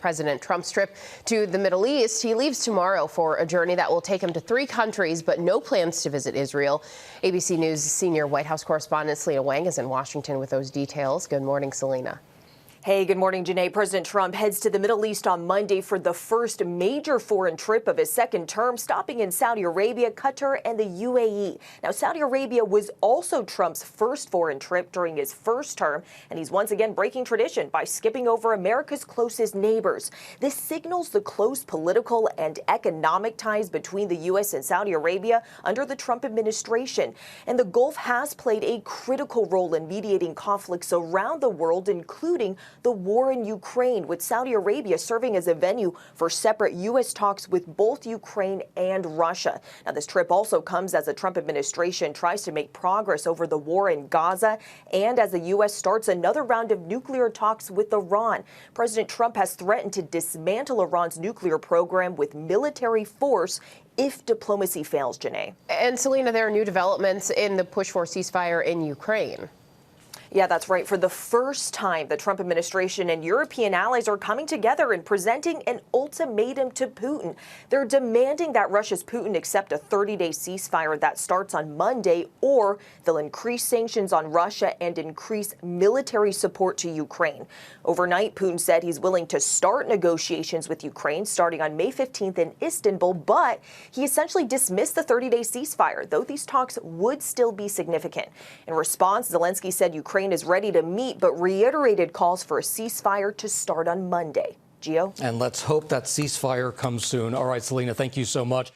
President Trump's trip to the Middle East. He leaves tomorrow for a journey that will take him to 3 countries, but no plans to visit Israel. ABC News senior White House correspondent Selena Wang is in Washington with those details. Good morning, Selena. Hey, good morning, Janae. President Trump heads to the Middle East on Monday for the first major foreign trip of his second term, stopping in Saudi Arabia, Qatar, and the UAE. Now, Saudi Arabia was also Trump's first foreign trip during his first term, and he's once again breaking tradition by skipping over America's closest neighbors. This signals the close political and economic ties between the U.S. and Saudi Arabia under the Trump administration. And the Gulf has played a critical role in mediating conflicts around the world, including the war in Ukraine, with Saudi Arabia serving as a venue for separate U.S. talks with both Ukraine and Russia. Now, this trip also comes as the Trump administration tries to make progress over the war in Gaza and as the U.S. starts another round of nuclear talks with Iran. President Trump has threatened to dismantle Iran's nuclear program with military force if diplomacy fails, Janae. And Selena, there are new developments in the push for ceasefire in Ukraine. Yeah, that's right. For the first time, the Trump administration and European allies are coming together and presenting an ultimatum to Putin. They're demanding that Russia's Putin accept a 30-day ceasefire that starts on Monday, or they'll increase sanctions on Russia and increase military support to Ukraine. Overnight, Putin said he's willing to start negotiations with Ukraine starting on May 15th in Istanbul, but he essentially dismissed the 30-day ceasefire, though these talks would still be significant. In response, Zelensky said Ukraine is ready to meet, but reiterated calls for a ceasefire to start on Monday. Gio? And let's hope that ceasefire comes soon. All right, Selena, thank you so much.